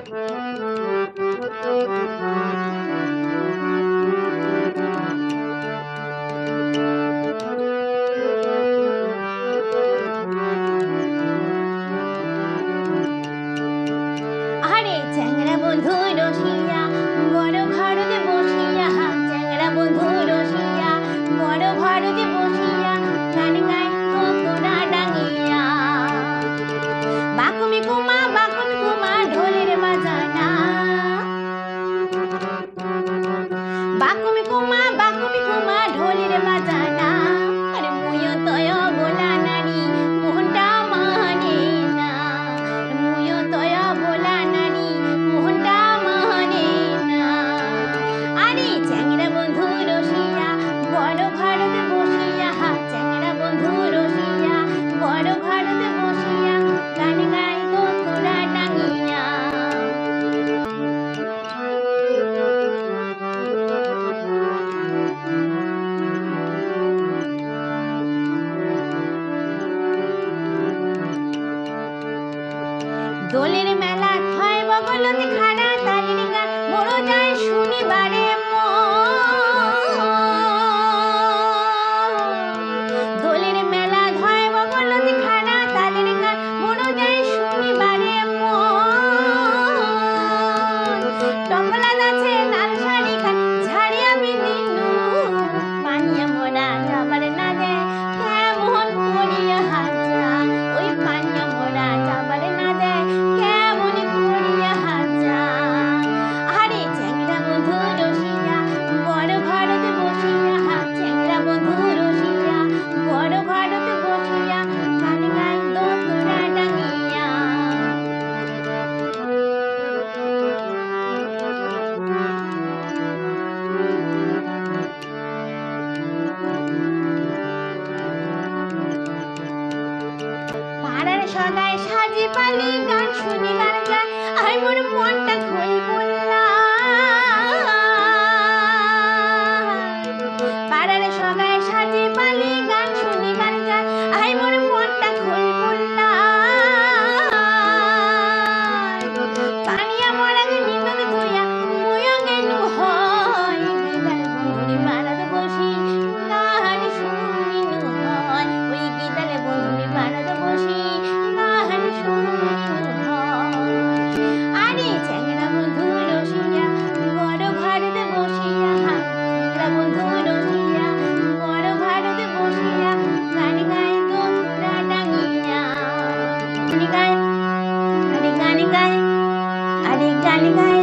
আরে চ্যাংড়া বন্ধু রসিয়া বড় ঘরতে বসিয়া, চ্যাংড়া বন্ধু রসিয়া বড় ঘরতে বসিয়া, গান গাই তোরা ডাঙিয়া। বাকুমি কুমা ঢোলের বাজানা, বাকুমি কুমা ঢোলের বাজানা। আরে মুয় তয় বলা নারী মোহনটা মানে না, মুয় তয় বলা নারী মোহনটা মানে না। আরে চ্যাংড়া বন্ধু রসিয়া বড় ঘরতে বসিয়া, চ্যাংড়া বন্ধু রসিয়া বড় ঘরতে বসিয়া, গান গাই তোরা ডাঙিয়া। দোলের মেলা হয় বগলতে খাড়া, তালির গান বড় যায় শনিবারে দোলের মেলা হয় বগলতে খাড়া, তালির গান বড় যায় শনিবারে টপলা আছে লাল শাড়ি খান ঝাড়িয়া বিদিনু, পানিয়া মোরা যাবার না দে কেমন করিয়া হাজা, ওই পানিয়া মোরা যাবার না দে কেমন করিয়া হাজা। আরে চ্যাংড়া বন্ধু রসিয়া বড় ঘরতে বসিয়া, চ্যাংড়া বন্ধু রসিয়া বড় ঘরতে বসিয়া, গান গাই তোরা ডাঙিয়া। পাড়ার সদায় সাজি পালি গান শুনি গান গায়, আই মোর মনটা খই বললা। পাড়ার সদায় সাজি পালি গান শুনি গান গায়, আই মোর মনটা খই বললা। পানিয়া মরা যে নিন্দন ধুইয়া মুয় গেলু হয়, গিদাল বন্ধুরি পাড়াত বসি গান শুনিনু হয়, ওই গিদাল বন্ধুরি পাড়াত বসি গান শুনিনু হয়। আরে চ্যাংড়া বন্ধু রসিয়া বড় ঘরতে বসিয়া, চ্যাংড়া বন্ধু রসিয়া বড় ঘরতে বসিয়া, গান গাই তোরা ডাঙিয়া। গান গাই, আরে গান গাই, আরে গান গাই।